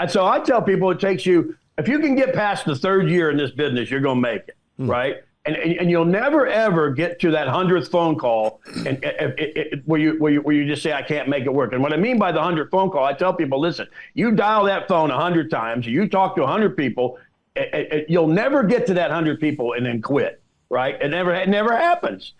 So I tell people it takes you, if you can get past the third year in this business, you're going to make it, right? And you'll never ever get to that 100th phone call where you just say I can't make it work. And what I mean by the 100th phone call, I tell people, listen, you dial that phone 100 times, you talk to 100 people, you'll never get to that 100 people and then quit, right? It never happens.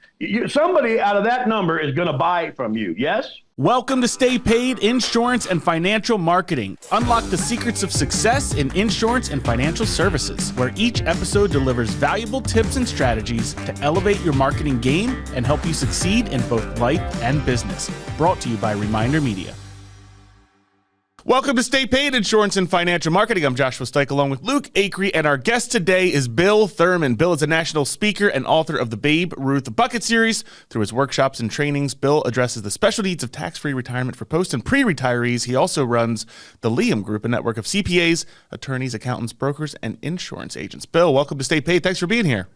Somebody out of that number is going to buy from you. Yes. Welcome to Stay Paid Insurance and Financial Marketing. Unlock the secrets of success in insurance and financial services, where each episode delivers valuable tips and strategies to elevate your marketing game and help you succeed in both life and business. Brought to you by Reminder Media. Welcome to Stay Paid Insurance and Financial Marketing. I'm Joshua Stike along with Luke Acree, and our guest today is Bill Thurman. Bill is a national speaker and author of the Babe Ruth Bucket series. Through his workshops and trainings, Bill addresses the special needs of tax-free retirement for post and pre-retirees. He also runs the Liam Group, a network of CPAs, attorneys, accountants, brokers, and insurance agents. Bill, welcome to Stay Paid. Thanks for being here.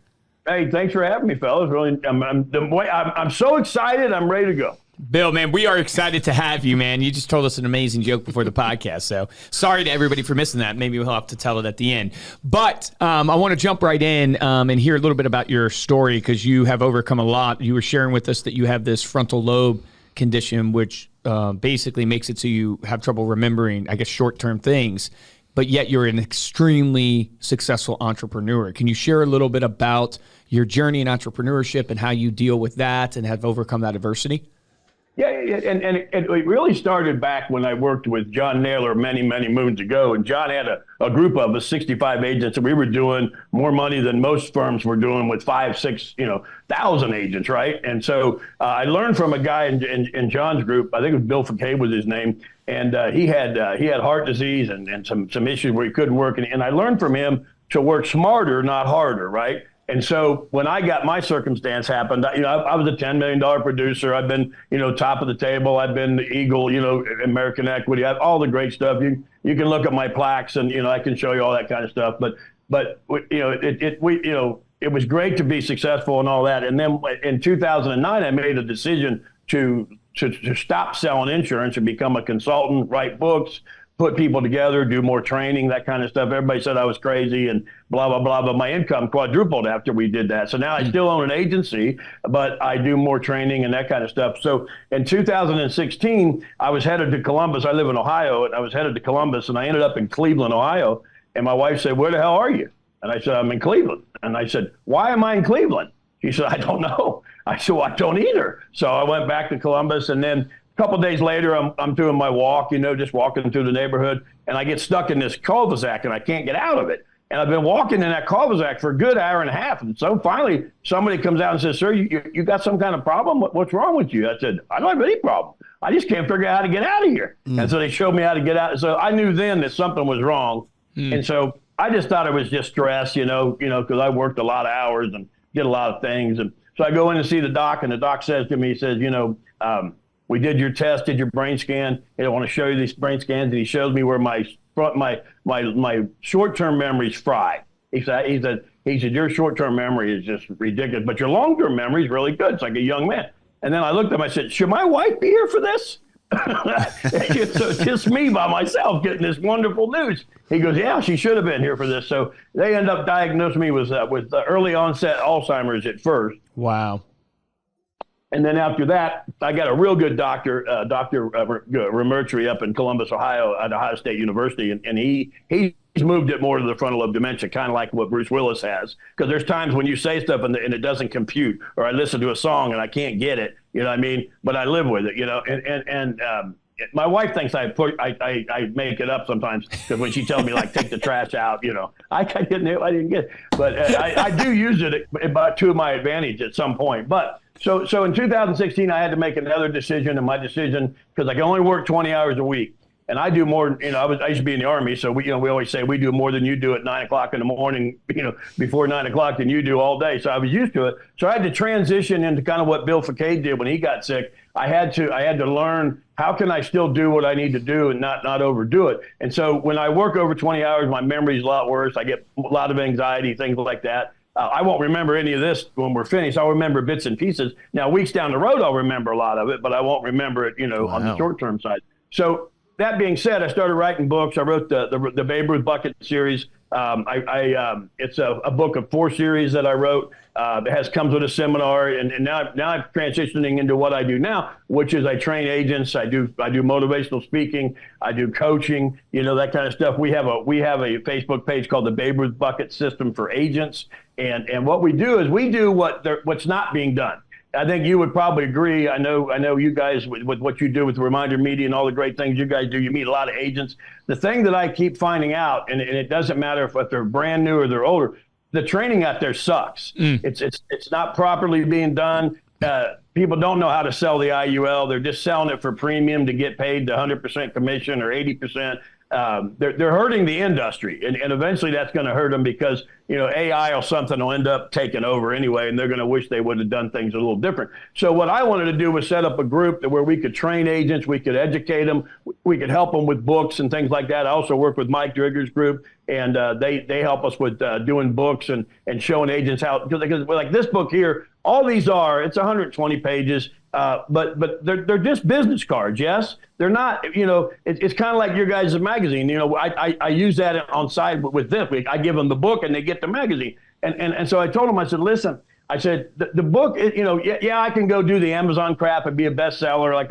Hey, thanks for having me, fellas. Really, I'm so excited. I'm ready to go. Bill, man, we are excited to have you, man. You just told us an amazing joke before the podcast, so sorry to everybody for missing that. Maybe we'll have to tell it at the end. But I want to jump right in and hear a little bit about your story, because you have overcome a lot. You were sharing with us that you have this frontal lobe condition, which basically makes it so you have trouble remembering, I guess, short-term things, but yet you're an extremely successful entrepreneur. Can you share a little bit about your journey in entrepreneurship and how you deal with that and have overcome that adversity? Yeah, and it really started back when I worked with John Naylor many, many moons ago. And John had a group of us, 65 agents, and we were doing more money than most firms were doing with 5,000 agents, right? And so I learned from a guy in John's group. I think it was Bill Fakay was his name, and he had heart disease and some issues where he couldn't work. And I learned from him to work smarter, not harder, right? And so when I got my circumstance happened, I was a $10 million producer. I've been, top of the table. I've been the Eagle, American Equity. I have all the great stuff. You can look at my plaques and, I can show you all that kind of stuff. But it was great to be successful and all that. And then in 2009, I made a decision to stop selling insurance and become a consultant, write books, put people together, do more training, that kind of stuff. Everybody said I was crazy and blah, blah, blah, but my income quadrupled after we did that. So now I still own an agency, but I do more training and that kind of stuff. So in 2016, I was headed to Columbus. I live in Ohio, and I was headed to Columbus, and I ended up in Cleveland, Ohio. And my wife said, "Where the hell are you?" And I said, "I'm in Cleveland." And I said, "Why am I in Cleveland?" She said, "I don't know." I said, "Well, I don't either." So I went back to Columbus, and then a couple of days later, I'm doing my walk, just walking through the neighborhood, and I get stuck in this cul-de-sac, and I can't get out of it. And I've been walking in that cul-de-sac for a good hour and a half. And so finally, somebody comes out and says, "Sir, you got some kind of problem? What's wrong with you?" I said, "I don't have any problem. I just can't figure out how to get out of here." And so they showed me how to get out. So I knew then that something was wrong. And so I just thought it was just stress, because I worked a lot of hours and did a lot of things. And so I go in to see the doc, and the doc says to me, he says, "We did your test, did your brain scan. I want to show you these brain scans." And he shows me where my short-term memory's fried. He said, "Your short-term memory is just ridiculous, but your long-term memory is really good. It's like a young man." And then I looked at him, I said, "Should my wife be here for this?" So it's just me by myself getting this wonderful news. He goes, "Yeah, she should have been here for this." So they end up diagnosing me with early onset Alzheimer's at first. Wow. And then after that, I got a real good doctor, Dr. Remertry up in Columbus, Ohio, at Ohio State University. And he's moved it more to the frontal lobe dementia, kind of like what Bruce Willis has. Because there's times when you say stuff and it doesn't compute, or I listen to a song and I can't get it, you know what I mean? But I live with it, And my wife thinks I make it up sometimes, because when she tells me, like, take the trash out, I didn't get it. But I do use it to my advantage at some point. But so in 2016, I had to make another decision, and my decision, because I can only work 20 hours a week, and I do more. I used to be in the Army, so we always say we do more than you do at 9 o'clock in the morning, before 9 o'clock than you do all day. So I was used to it. So I had to transition into kind of what Bill Fakay did when he got sick. I had to learn, how can I still do what I need to do and not overdo it. And so when I work over 20 hours, my memory's a lot worse. I get a lot of anxiety, things like that. I won't remember any of this when we're finished. I'll remember bits and pieces. Now, weeks down the road, I'll remember a lot of it, but I won't remember it, on the short-term side. So that being said, I started writing books. I wrote the Babe Ruth Bucket series. It's a book of 4 series that I wrote. It comes with a seminar, and now I'm transitioning into what I do now, which is I train agents. I do motivational speaking. I do coaching. That kind of stuff. We have a Facebook page called the Babe Ruth Bucket System for agents, and what we do is we do what's not being done. I think you would probably agree. I know you guys with what you do with Reminder Media and all the great things you guys do. You meet a lot of agents. The thing that I keep finding out, and it doesn't matter if they're brand new or they're older, the training out there sucks. It's not properly being done. People don't know how to sell the IUL. They're just selling it for premium to get paid the 100% commission or 80%. They're hurting the industry, and eventually that's going to hurt them because AI or something will end up taking over anyway, and they're going to wish they would have done things a little different. So what I wanted to do was set up a group where we could train agents, we could educate them, we could help them with books and things like that. I also work with Mike Drigger's group, and they help us with doing books and showing agents how, because like this book here, all these it's 120 pages. But they're just business cards. Yes, they're not. It's kind of like your guys' magazine. I use that on side with this. I give them the book and they get the magazine. And so I told them, I said, listen, I said the book. I can go do the Amazon crap and be a bestseller. Like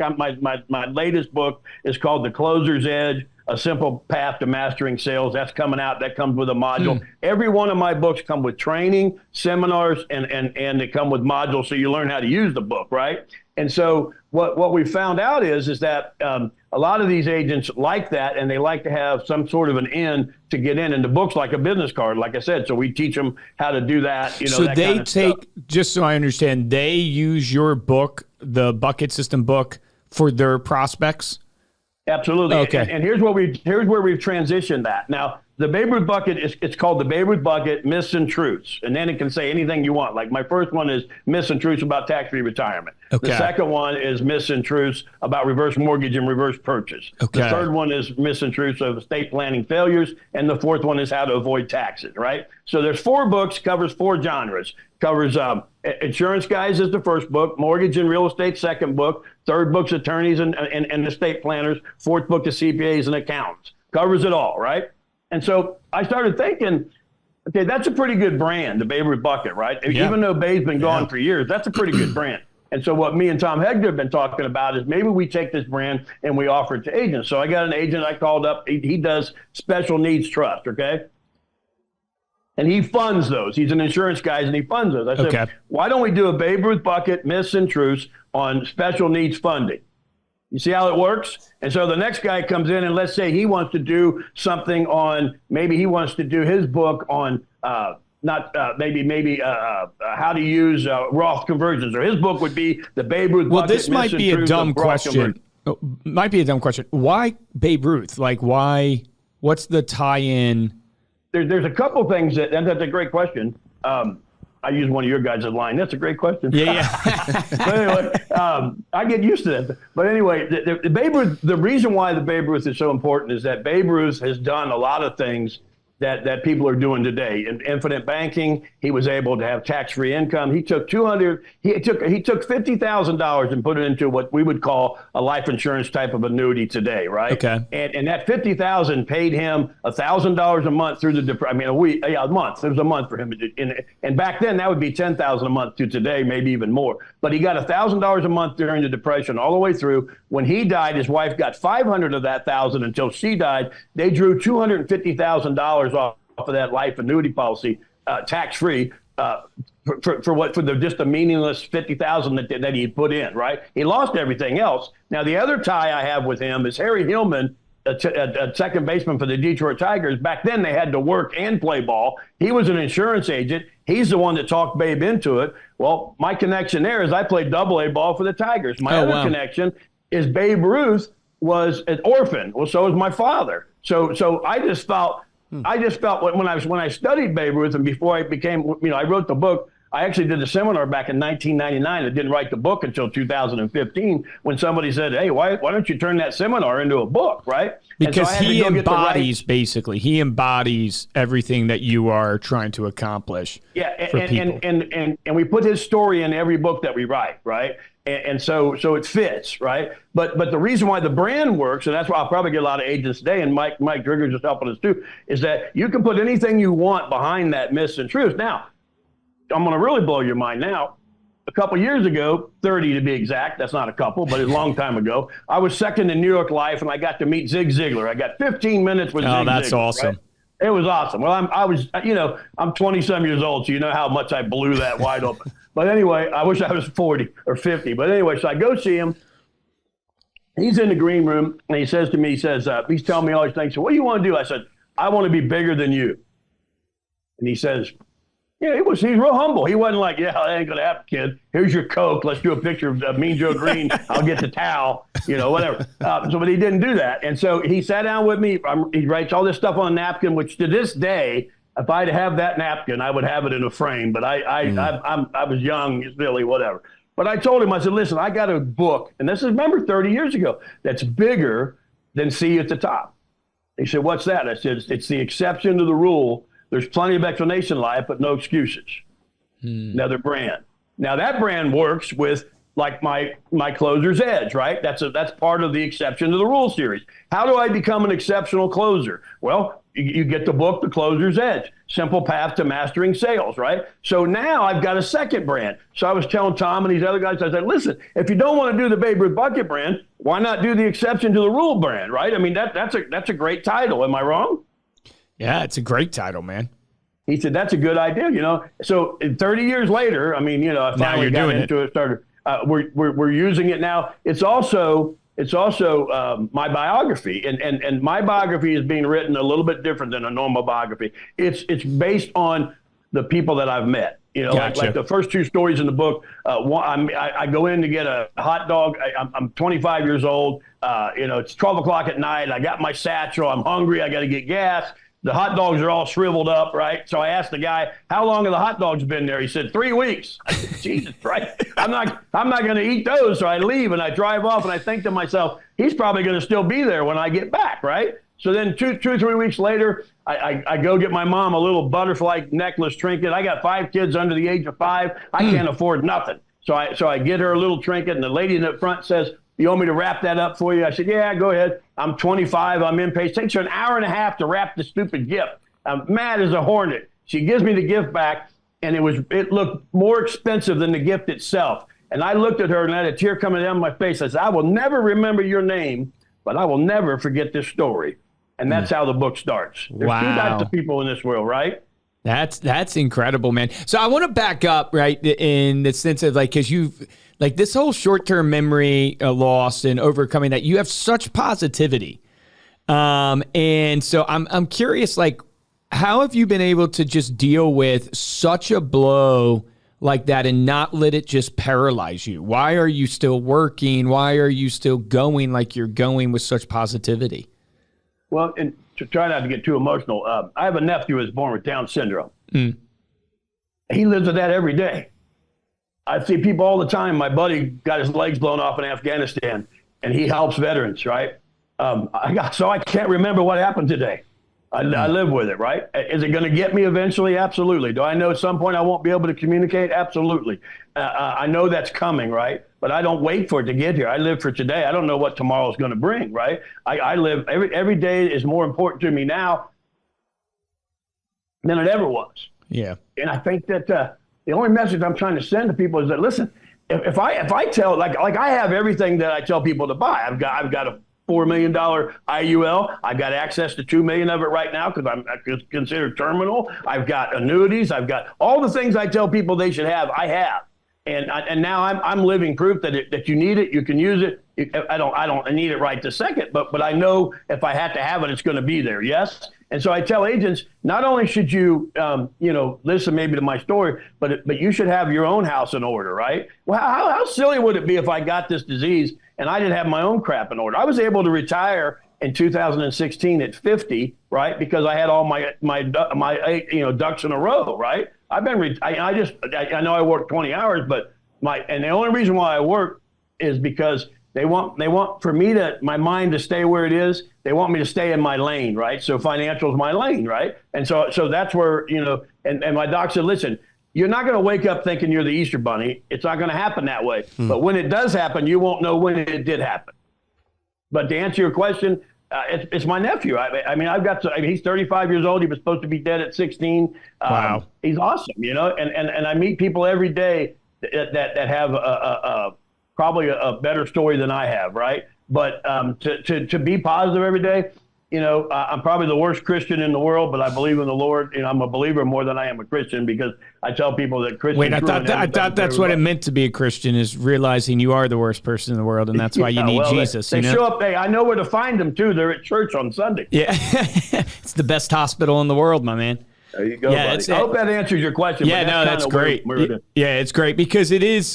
my latest book is called The Closer's Edge: A Simple Path to Mastering Sales. That's coming out. That comes with a module. Every one of my books come with training, seminars, and they come with modules so you learn how to use the book, right? And so what we found out is that a lot of these agents like that, and they like to have some sort of an end to get in. And the book's like a business card, like I said. So we teach them how to do that. So that they kind of stuff. just so I understand, they use your book, the Bucket System book, for their prospects? Absolutely. Okay. And here's where we've transitioned that. Now, the Babe Ruth Bucket it's called the Babe Ruth Bucket Myths and Truths, and then it can say anything you want. Like my first one is Myths and Truths about tax-free retirement. Okay. The second one is Myths and Truths about reverse mortgage and reverse purchase. Okay. The third one is Myths and Truths of estate planning failures, and the fourth one is how to avoid taxes. Right. So there's 4 books, covers 4 genres. Covers insurance guys is the first book, mortgage and real estate second book, third book's attorneys and estate planners, fourth book is CPAs and accountants. Covers it all, right? And so I started thinking, okay, that's a pretty good brand, the Babe Ruth Bucket, right? Yeah. Even though Babe's been gone for years, that's a pretty good brand. And so what me and Tom Hegder have been talking about is maybe we take this brand and we offer it to agents. So I got an agent I called up. He does special needs trust, okay? And he funds those. He's an insurance guy, and he funds those. I said, why don't we do a Babe Ruth Bucket, Myths and Truths on special needs funding? You see how it works? And so the next guy comes in, and let's say he wants to do something on, maybe he wants to do his book on how to use Roth conversions, or his book would be the Babe Ruth Bucket. Well, this might be a dumb question. Might be a dumb question. Why Babe Ruth? Like, why? What's the tie-in? There's a couple things and that's a great question. I use one of your guys' line. That's a great question. Yeah. But anyway, I get used to that. But anyway, the Babe Ruth, the reason why the Babe Ruth is so important is that Babe Ruth has done a lot of things that people are doing today. In infinite banking, he was able to have tax-free income. He took $50,000 and put it into what we would call a life insurance type of annuity today, right? Okay. And that $50,000 paid him $1,000 a month through a month. It was a month for him. And back then that would be $10,000 a month to today, maybe even more. But he got $1,000 a month during the Depression all the way through. When he died, his wife got $500 of that $1,000 until she died. They drew $250,000 off of that life annuity policy, tax-free, for just a meaningless $50,000 that he put in, right? He lost everything else. Now, the other tie I have with him is Harry Hillman, a second baseman for the Detroit Tigers. Back then, they had to work and play ball. He was an insurance agent. He's the one that talked Babe into it. Well, my connection there is I played AA ball for the Tigers. My other connection is Babe Ruth was an orphan. Well, so was my father. So I just felt when I studied Babe Ruth, and before I became, I wrote the book. I actually did the seminar back in 1999. I didn't write the book until 2015 when somebody said, hey, why don't you turn that seminar into a book, right? Because he embodies, basically, he embodies everything that you are trying to accomplish. Yeah, and we put his story in every book that we write, right? And so it fits, right? But the reason why the brand works, and that's why I'll probably get a lot of agents today, and Mike Drigger's just helping us too, is that you can put anything you want behind that myths and truths. Now, I'm going to really blow your mind now. A couple years ago, 30 to be exact, that's not a couple, but a long time ago, I was second in New York Life, and I got to meet Zig Ziglar. I got 15 minutes with Zig Ziglar. Oh, that's awesome. Right? It was awesome. Well, I'm 20-some years old, so you know how much I blew that wide open. But anyway, I wish I was 40 or 50. But anyway, so I go see him. He's in the green room, and he says to me, he's telling me all these things. So what do you want to do? I said, I want to be bigger than you. And he says, he's real humble. He wasn't like, that ain't going to happen, kid. Here's your Coke. Let's do a picture of Mean Joe Green. I'll get the towel, whatever. But he didn't do that. And so he sat down with me. He writes all this stuff on a napkin, which to this day, if I'd have that napkin, I would have it in a frame. But I was young, silly, whatever. But I told him, I said, listen, I got a book, and this is, remember, 30 years ago, that's bigger than See You at the Top. He said, what's that? I said, it's the exception to the rule. There's plenty of explanation in life, but no excuses. Another brand. Now that brand works with like my closer's edge, right? That's part of the exception to the rule series. How do I become an exceptional closer? Well, you get the book, The Closer's Edge, Simple Path to Mastering Sales, right? So now I've got a second brand. So I was telling Tom and these other guys, I said, listen, if you don't want to do the Babe Ruth Bucket brand, why not do the exception to the rule brand, right? I mean, that's a great title. Am I wrong? Yeah, it's a great title, man. He said, that's a good idea, So 30 years later, I mean, I finally got into it, started. We're using it now. It's also my biography, and my biography is being written a little bit different than a normal biography. It's based on the people that I've met. Gotcha. like the first two stories in the book. I go in to get a hot dog. I'm 25 years old. It's 12 o'clock at night. I got my satchel. I'm hungry. I got to get gas. The hot dogs are all shriveled up, right? So I asked the guy, how long have the hot dogs been there? He said, 3 weeks. I said, Jesus Christ, I'm not going to eat those. So I leave and I drive off and I think to myself, he's probably going to still be there when I get back, right? So then 2 or 3 weeks later, I go get my mom a little butterfly necklace trinket. I got 5 kids under the age of 5. I can't afford nothing. So I get her a little trinket, and the lady in the front says, you want me to wrap that up for you? I said, yeah, go ahead. I'm 25. I'm impatient. It takes her an hour and a half to wrap the stupid gift. I'm mad as a hornet. She gives me the gift back, and it looked more expensive than the gift itself. And I looked at her and I had a tear coming down my face. I said, I will never remember your name, but I will never forget this story. And that's how the book starts. There's 2 types of people in this world, right? That's incredible, man. So I want to back up, right, in the sense of because you've this whole short-term memory loss and overcoming that. You have such positivity, and so I'm curious, how have you been able to just deal with such a blow like that and not let it just paralyze you? Why are you still working? Why are you still going like you're going with such positivity? Well, and to try not to get too emotional, I have a nephew who was born with Down syndrome. He lives with that every day. I see people all the time. My buddy got his legs blown off in Afghanistan, and he helps veterans, right? So I can't remember what happened today. I live with it, right? Is it going to get me eventually? Absolutely. Do I know at some point I won't be able to communicate? Absolutely. I know that's coming, right? But I don't wait for it to get here. I live for today. I don't know what tomorrow is going to bring, right? I live, every day is more important to me now than it ever was. Yeah. And I think that the only message I'm trying to send to people is that, listen, if I tell, like I have everything that I tell people to buy. I've got a $4 million IUL. I've got access to $2 million of it right now because I'm considered terminal. I've got annuities. I've got all the things I tell people they should have. I have, and now I'm living proof that you need it. You can use it. I don't need it right this second, but I know if I have to have it, it's going to be there. Yes. And so I tell agents, not only should you, listen maybe to my story, but you should have your own house in order, right? Well, how silly would it be if I got this disease and I didn't have my own crap in order? I was able to retire in 2016 at 50, right? Because I had all my ducks in a row, right? I know I work 20 hours, but the only reason why I work is because they want for me my mind to stay where it is. They want me to stay in my lane, right? So financial is my lane, right? And so that's where, and my doc said, listen, you're not going to wake up thinking you're the Easter Bunny. It's not going to happen that way. But when it does happen, you won't know when it did happen. But to answer your question, it's my nephew. I mean, he's 35 years old. He was supposed to be dead at 16. Wow. He's awesome, and I meet people every day that have probably a better story than I have, right? But to be positive every day, I'm probably the worst Christian in the world, but I believe in the Lord. I'm a believer more than I am a Christian, because I tell people that Christians. Wait, I thought that's what it meant to be a Christian, is realizing you are the worst person in the world, and that's why you need Jesus. They show up. Hey, I know where to find them too. They're at church on Sunday. Yeah, it's the best hospital in the world, my man. There you go, buddy. I hope that answers your question. Yeah, no, that's great. Yeah, it's great, because it is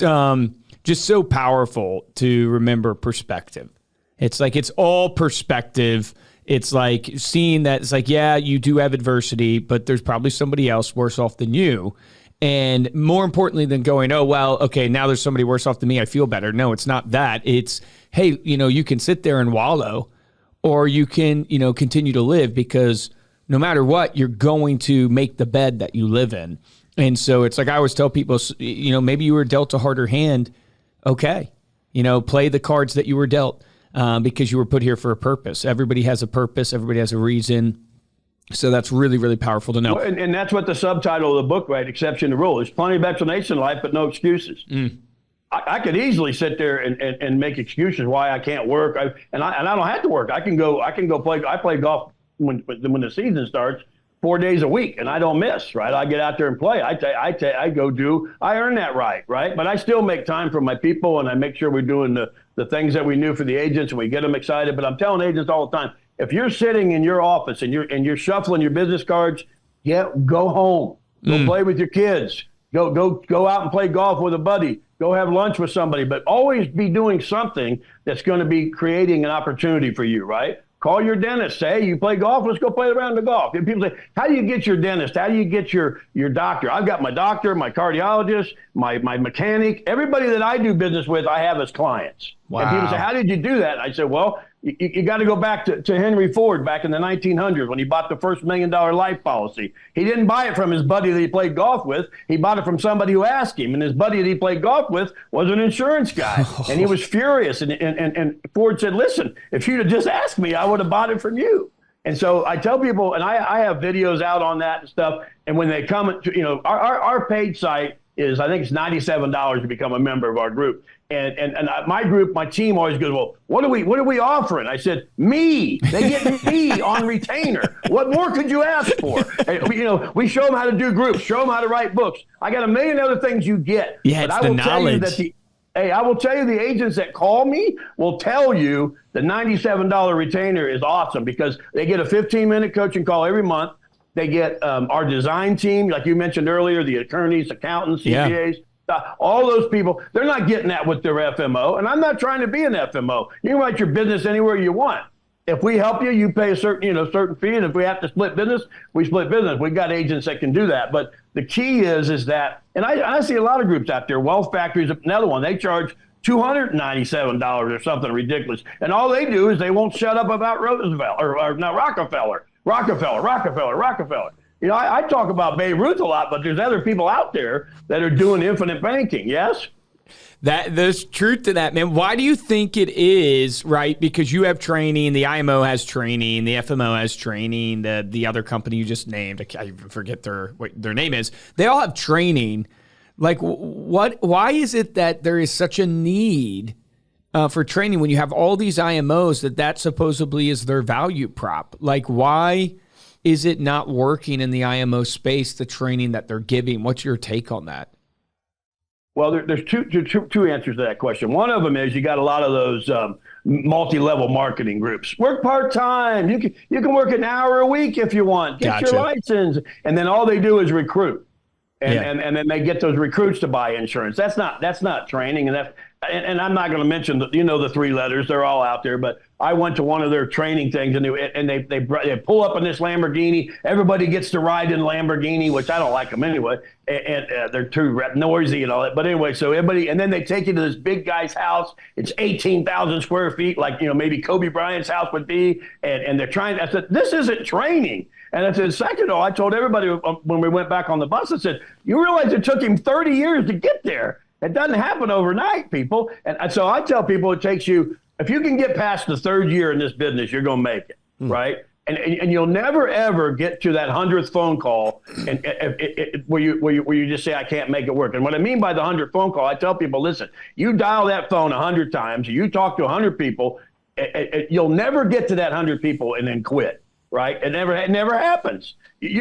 just so powerful to remember perspective. It's like it's all perspective. It's like seeing that it's like, yeah, you do have adversity, but there's probably somebody else worse off than you. And more importantly than going, oh, well, okay, now there's somebody worse off than me, I feel better. No, it's not that. It's, hey, you can sit there and wallow, or you can, continue to live, because no matter what, you're going to make the bed that you live in. And so it's like I always tell people, maybe you were dealt a harder hand. Okay. Play the cards that you were dealt. Because you were put here for a purpose. Everybody has a purpose. Everybody has a reason. So that's really, really powerful to know. Well, and that's what the subtitle of the book, right? Exception to rule. There's plenty of explanation in life, but no excuses. I could easily sit there and make excuses why I can't work. And I don't have to work. I can go play. I play golf when the season starts 4 days a week, and I don't miss, right? I get out there and play. I go do. I earn that right? But I still make time for my people, and I make sure we're doing the things that we knew for the agents, and we get them excited. But I'm telling agents all the time, if you're sitting in your office and you're shuffling your business cards, go home. Go play with your kids. Go out and play golf with a buddy. Go have lunch with somebody. But always be doing something that's going to be creating an opportunity for you, right? Call your dentist. Say, hey, you play golf? Let's go play around the golf. And people say, how do you get your dentist? How do you get your doctor? I've got my doctor, my cardiologist, my mechanic. Everybody that I do business with, I have as clients. Wow. And people say, how did you do that? I said, well, you got to go back to Henry Ford back in the 1900s when he bought the first $1 million life policy. He didn't buy it from his buddy that he played golf with. He bought it from somebody who asked him, and his buddy that he played golf with was an insurance guy. And he was furious. And Ford said, listen, if you'd have just asked me, I would have bought it from you. And so I tell people, and I have videos out on that and stuff. And when they come, our paid site is, I think it's $97 to become a member of our group. And my group, my team always goes, well, what are we offering? I said, me. They get me on retainer. What more could you ask for? And, we show them how to do groups, show them how to write books. I got a million other things you get. Yeah, it's the knowledge. I will tell you, the agents that call me will tell you the $97 retainer is awesome, because they get a 15-minute coaching call every month. They get our design team, like you mentioned earlier, the attorneys, accountants, CPAs. Yeah. All those people, they're not getting that with their FMO. And I'm not trying to be an FMO. You can write your business anywhere you want. If we help you, you pay a certain fee. And if we have to split business, we split business. We've got agents that can do that. But the key is that, and I see a lot of groups out there, Wealth Factory is another one. They charge $297 or something ridiculous. And all they do is they won't shut up about Roosevelt or not Rockefeller. I talk about Babe Ruth a lot, but there's other people out there that are doing infinite banking. Yes? There's truth to that, man. Why do you think it is, right? Because you have training, the IMO has training, the FMO has training, the other company you just named, I forget what their name is. They all have training. Like, why is it that there is such a need for training when you have all these IMOs that supposedly is their value prop? Like, why is it not working in the IMO space, the training that they're giving? What's your take on that? Well, there's two answers to that question. One of them is you got a lot of those multi-level marketing groups. Work part-time. You can work an hour a week if you want. Get your license. And then all they do is recruit. And then they get those recruits to buy insurance. That's not training, and and I'm not going to mention the three letters, they're all out there, but I went to one of their training things, and they pull up in this Lamborghini. Everybody gets to ride in Lamborghini, which I don't like them anyway, and they're too noisy and all that. But anyway, so everybody, and then they take you to this big guy's house. It's 18,000 square feet, like maybe Kobe Bryant's house would be, and they're trying. I said, this isn't training. And I said, second of all, I told everybody when we went back on the bus, I said, you realize it took him 30 years to get there. It doesn't happen overnight, people. And so I tell people it takes you, if you can get past the third year in this business, you're going to make it, right? And you'll never, ever get to that 100th phone call where you just say, I can't make it work. And what I mean by the 100th phone call, I tell people, listen, you dial that phone 100 times, you talk to 100 people, you'll never get to that 100 people and then quit, right? It never happens.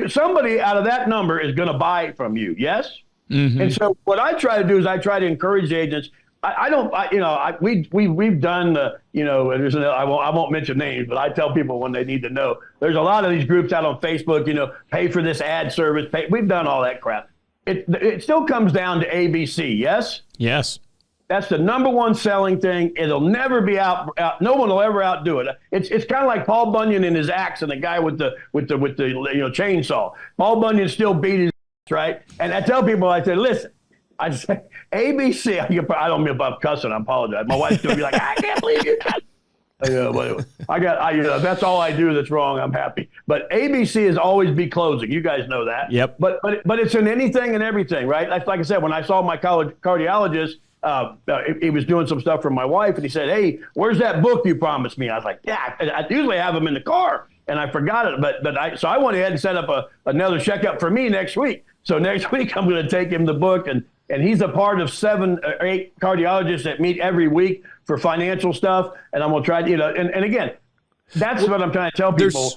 Somebody out of that number is going to buy from you, yes? Mm-hmm. And so what I try to do is I try to encourage agents. We've done I won't mention names, but I tell people when they need to know. There's a lot of these groups out on Facebook, pay for this ad service. We've done all that crap. It still comes down to ABC, yes? Yes. That's the number one selling thing. It'll never be out. No one will ever outdo it. It's kind of like Paul Bunyan and his axe and the guy with the chainsaw. Paul Bunyan still beat his axe, right? And I tell people, I say, listen. I say ABC. I don't mean about cussing. I apologize. My wife's gonna be like, I can't believe you. That's all I do that's wrong. I'm happy. But ABC is always be closing. You guys know that. Yep. But it's in anything and everything, right? Like I said, when I saw my cardiologist, he was doing some stuff for my wife, and he said, "Hey, where's that book you promised me?" I was like, "Yeah, I usually have them in the car, and I forgot it." So I went ahead and set up another checkup for me next week. So next week I'm going to take him the book, and he's a part of 7 or 8 cardiologists that meet every week for financial stuff. And I'm going to try to, and again, that's what I'm trying to tell people,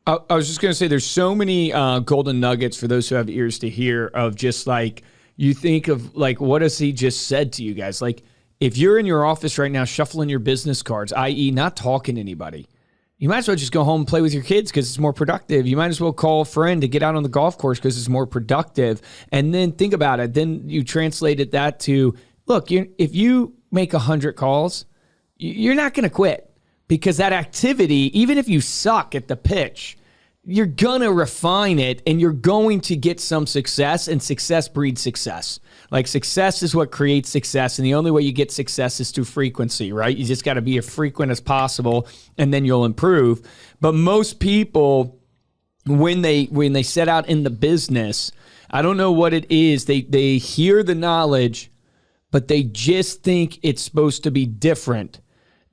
I was just going to say, there's so many golden nuggets for those who have ears to hear of just like, you think of like, what has he just said to you guys? Like, if you're in your office right now, shuffling your business cards, i.e. not talking to anybody, you might as well just go home and play with your kids because it's more productive. You might as well call a friend to get out on the golf course because it's more productive. And then think about it. Then you translated that to, look, if you make 100 calls, you're not going to quit because that activity, even if you suck at the pitch, you're going to refine it and you're going to get some success, and success breeds success. Like, success is what creates success, and the only way you get success is through frequency, right? You just got to be as frequent as possible, and then you'll improve. But most people, when they set out in the business, I don't know what it is. They hear the knowledge, but they just think it's supposed to be different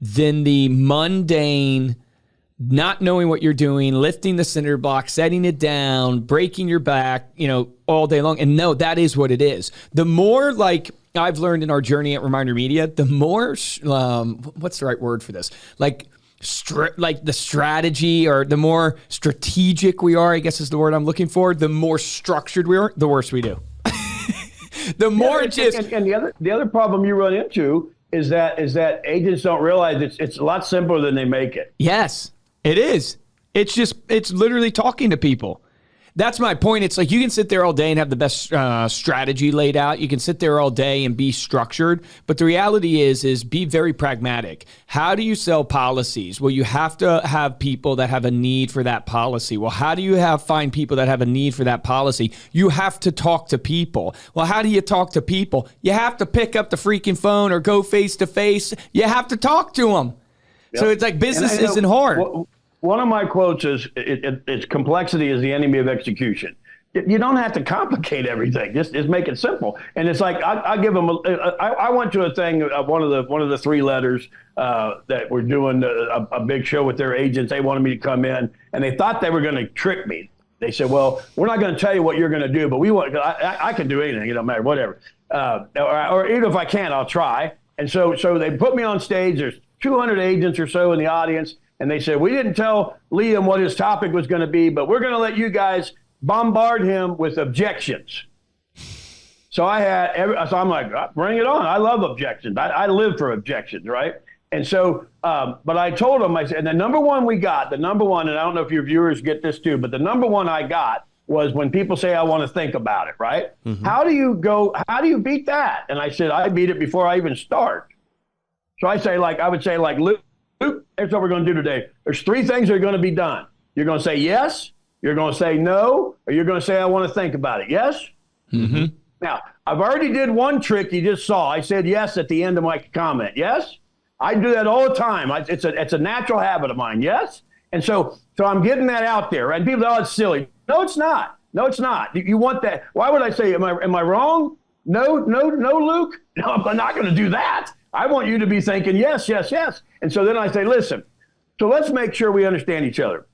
than the mundane, not knowing what you're doing, lifting the cinder block, setting it down, breaking your back, all day long. And no, that is what it is. The more, like I've learned in our journey at Reminder Media, the more, what's the right word for this? Like the strategy, or the more strategic we are, I guess is the word I'm looking for, the more structured we are, the worse we do. The more and the other problem you run into is that agents don't realize it's a lot simpler than they make it. Yes. It is. It's literally talking to people. That's my point. It's like you can sit there all day and have the best strategy laid out. You can sit there all day and be structured. But the reality is be very pragmatic. How do you sell policies? Well, you have to have people that have a need for that policy. Well, how do you find people that have a need for that policy? You have to talk to people. Well, how do you talk to people? You have to pick up the freaking phone or go face to face. You have to talk to them. Yep. So it's like business isn't hard. One of my quotes is, it's complexity is the enemy of execution. You don't have to complicate everything. Just make it simple. And it's like, I give them, I went to a thing, one of the 3 letters that were doing a big show with their agents. They wanted me to come in, and they thought they were going to trick me. They said, well, we're not going to tell you what you're going to do, but I can do anything. It don't matter, whatever. Or even if I can't, I'll try. And so they put me on stage. There's 200 agents or so in the audience. And they said, we didn't tell Liam what his topic was going to be, but we're going to let you guys bombard him with objections. So I'm like, bring it on. I love objections. I live for objections, right? And so, but I told him, I said, and the number one, and I don't know if your viewers get this too, but the number one I got was when people say, I want to think about it, right? How do you beat that? And I said, I beat it before I even start. So I would say, Luke, here's what we're going to do today. There's 3 things that are going to be done. You're going to say yes, you're going to say no, or you're going to say, I want to think about it. Yes? Now, I've already did one trick you just saw. I said yes at the end of my comment. Yes? I do that all the time. It's a natural habit of mine. Yes? And so I'm getting that out there. And people say, oh, it's silly. No, it's not. No, it's not. You want that. Why would I say, am I wrong? No, Luke? No, I'm not going to do that. I want you to be thinking, yes, yes, yes. And so then I say, listen, so let's make sure we understand each other.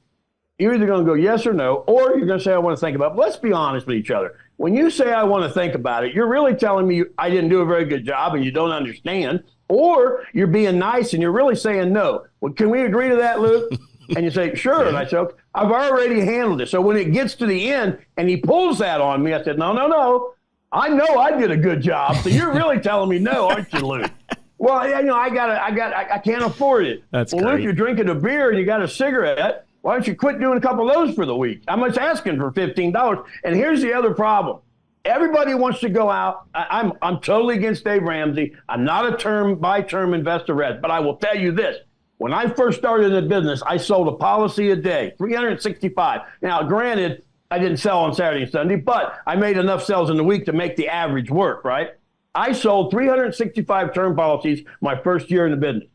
You're either going to go yes or no, or you're going to say, I want to think about it. But let's be honest with each other. When you say, I want to think about it, you're really telling me I didn't do a very good job and you don't understand, or you're being nice and you're really saying no. Well, can we agree to that, Luke? And you say, sure. And I said, okay, I've already handled it. So when it gets to the end and he pulls that on me, I said, no. I know I did a good job. So you're really telling me no, aren't you, Luke? Well, I can't afford it. That's well, great. Luke, you're drinking a beer and you got a cigarette. Why don't you quit doing a couple of those for the week? I'm just asking for $15. And here's the other problem. Everybody wants to go out. I'm totally against Dave Ramsey. I'm not a term-by-term investor, but I will tell you this. When I first started in the business, I sold a policy a day, 365. Now, granted, I didn't sell on Saturday and Sunday, but I made enough sales in the week to make the average work, right? I sold 365 term policies my first year in the business.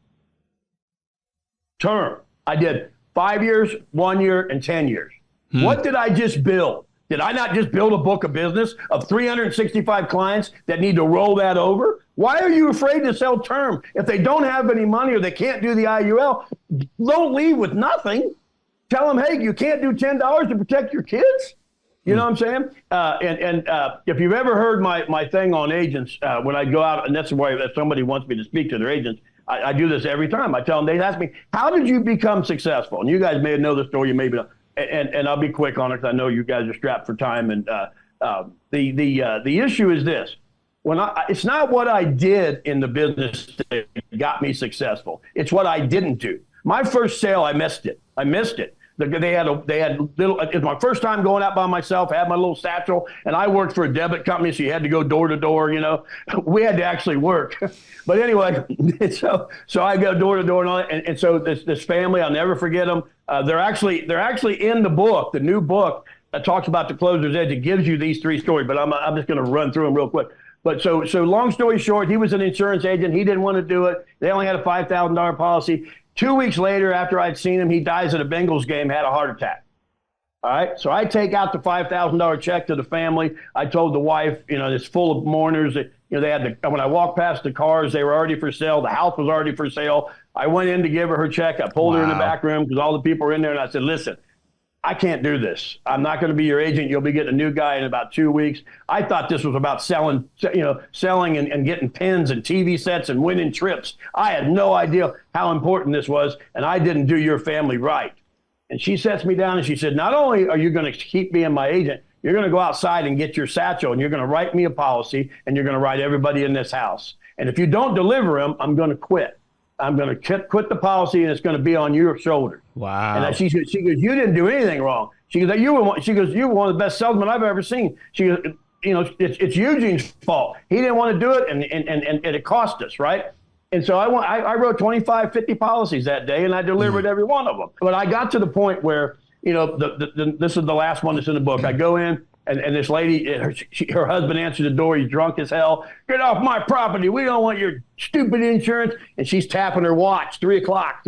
Term. I did 5 years, 1 year, and 10 years. What did I just build? Did I not just build a book of business of 365 clients that need to roll that over? Why are you afraid to sell term? If they don't have any money or they can't do the IUL, don't leave with nothing. Tell them, hey, you can't do $10 to protect your kids. You know what I'm saying? And if you've ever heard my thing on agents, when I go out, and that's why if somebody wants me to speak to their agents, I do this every time. I tell them, they ask me, how did you become successful? And you guys may know the story, you maybe don't. And I'll be quick on it because I know you guys are strapped for time. And the issue is this. It's not what I did in the business that got me successful. It's what I didn't do. My first sale, I missed it. They had little. It was my first time going out by myself. I had my little satchel, and I worked for a debit company, so you had to go door to door. You know, we had to actually work. But anyway, so I go door to door and all that. And so this family, I'll never forget them. They're actually in the book, the new book that talks about the closer's edge. It gives you these 3 stories, but I'm just going to run through them real quick. But so long story short, he was an insurance agent. He didn't want to do it. They only had a $5,000 policy. 2 weeks later, after I'd seen him, he dies at a Bengals game, had a heart attack. All right. So I take out the $5,000 check to the family. I told the wife, it's full of mourners. That, they had when I walked past the cars, they were already for sale. The house was already for sale. I went in to give her check. I pulled her in the back room because all the people were in there. And I said, listen, I can't do this. I'm not going to be your agent. You'll be getting a new guy in about 2 weeks. I thought this was about selling and getting pins and TV sets and winning trips. I had no idea how important this was, and I didn't do your family right. And she sets me down and she said, not only are you going to keep being my agent, you're going to go outside and get your satchel and you're going to write me a policy and you're going to write everybody in this house. And if you don't deliver them, I'm going to quit. I'm going to quit the policy and it's going to be on your shoulders. Wow. And she goes, you didn't do anything wrong. She goes, you were one of the best salesmen I've ever seen. She goes, it's Eugene's fault. He didn't want to do it and it cost us, right? And so I wrote 25, 50 policies that day and I delivered every one of them. But I got to the point where, this is the last one that's in the book. I go in and this lady, her husband answers the door. He's drunk as hell. Get off my property. We don't want your stupid insurance. And she's tapping her watch, 3 o'clock.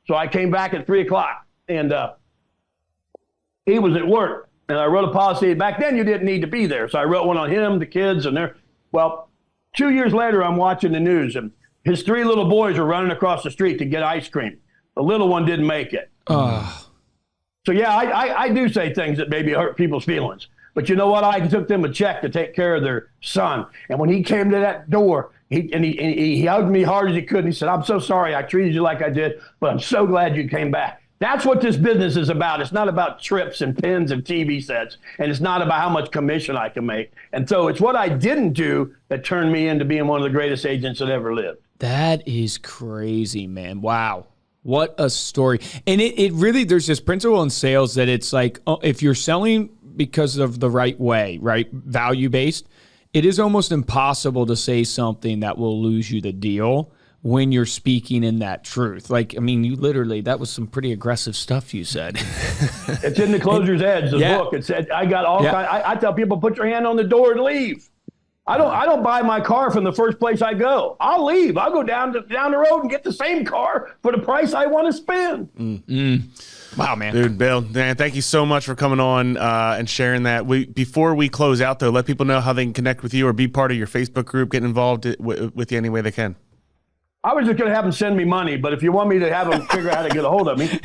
So I came back at 3 o'clock and he was at work. And I wrote a policy. Back then you didn't need to be there. So I wrote one on him, the kids, and well, 2 years later, I'm watching the news and his 3 little boys are running across the street to get ice cream. The little one didn't make it. So yeah, I do say things that maybe hurt people's feelings. But you know what? I took them a check to take care of their son. And when he came to that door, he hugged me hard as he could. And he said, I'm so sorry I treated you like I did, but I'm so glad you came back. That's what this business is about. It's not about trips and pins and TV sets. And it's not about how much commission I can make. And so it's what I didn't do that turned me into being one of the greatest agents that ever lived. That is crazy, man. Wow. What a story. And it really, there's this principle in sales that it's like, if you're selling because of the right way, right? Value-based. It is almost impossible to say something that will lose you the deal when you're speaking in that truth. Like, I mean, you literally, that was some pretty aggressive stuff you said. It's in the Closer's Edge, the book. It said, I got all kinds. I tell people, put your hand on the door and leave. I don't buy my car from the first place I go. I'll leave. I'll go down the road and get the same car for the price I want to spend. Wow, man. Dude, Bill, man, thank you so much for coming on and sharing that. Before we close out, though, let people know how they can connect with you or be part of your Facebook group, get involved with you any way they can. I was just going to have them send me money, but if you want me to have them figure out how to get a hold of me,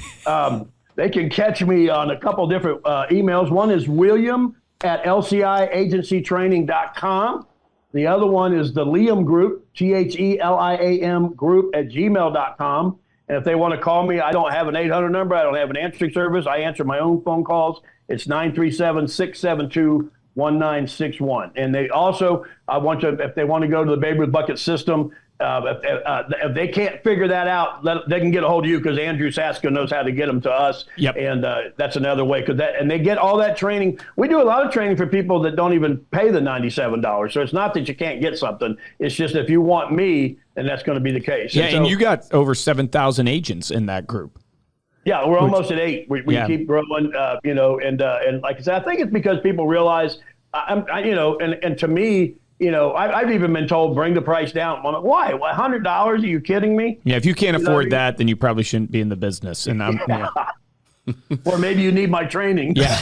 they can catch me on a couple different emails. One is william@lciagencytraining.com. The other one is the Liam Group, THELIAM Group @gmail.com. And if they want to call me, I don't have an 800 number. I don't have an answering service. I answer my own phone calls. It's 937-672-1961. And they also, if they want to go to the Babe Ruth Bucket System, if they can't figure that out, they can get a hold of you because Andrew Saska knows how to get them to us. Yep. And that's another way and they get all that training. We do a lot of training for people that don't even pay the $97. So it's not that you can't get something. It's just if you want me, then that's going to be the case. Yeah, and you got over 7,000 agents in that group. Yeah, we're almost at 8. We keep growing, and like I said, I think it's because people realize, and to me, I've even been told, bring the price down. I'm like, why? $100? Are you kidding me? Yeah, if you can't afford that, then you probably shouldn't be in the business. And Or maybe you need my training. Yeah.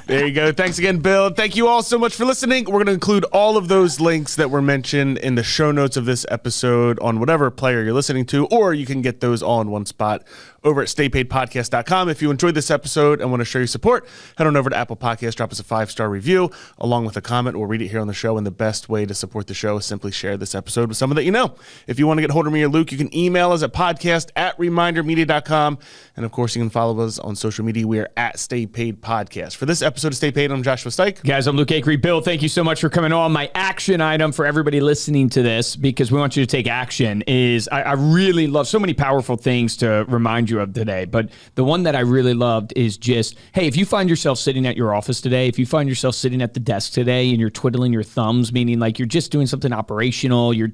There you go. Thanks again, Bill. Thank you all so much for listening. We're going to include all of those links that were mentioned in the show notes of this episode on whatever player you're listening to, or you can get those all in one spot over at staypaidpodcast.com. If you enjoyed this episode and want to show your support, head on over to Apple Podcasts, drop us a 5-star review along with a comment. We'll read it here on the show, and the best way to support the show is simply share this episode with someone that you know. If you want to get hold of me or Luke, you can email us at podcast@remindermedia.com. And of course, you can follow us on social media. We are at Stay Paid Podcast. For this episode of Stay Paid, I'm Joshua Stike. Guys, I'm Luke Akery. Bill, thank you so much for coming on. My action item for everybody listening to this, because we want you to take action, is I really love so many powerful things to remind you of today. But the one that I really loved is just, hey, if you find yourself sitting at your office today, if you find yourself sitting at the desk today and you're twiddling your thumbs, meaning like you're just doing something operational, you're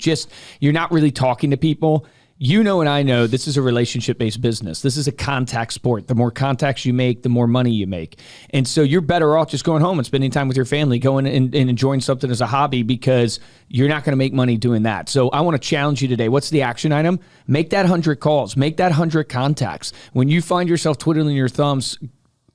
not really talking to people, you know and I know this is a relationship-based business. This is a contact sport. The more contacts you make, the more money you make. And so you're better off just going home and spending time with your family, going and enjoying something as a hobby, because you're not going to make money doing that. So I want to challenge you today. What's the action item? Make that 100 calls. Make that 100 contacts. When you find yourself twiddling your thumbs,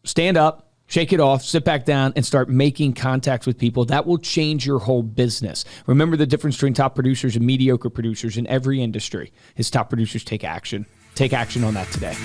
stand up, shake it off, sit back down, and start making contacts with people. That will change your whole business. Remember, the difference between top producers and mediocre producers in every industry is top producers take action. Take action on that today.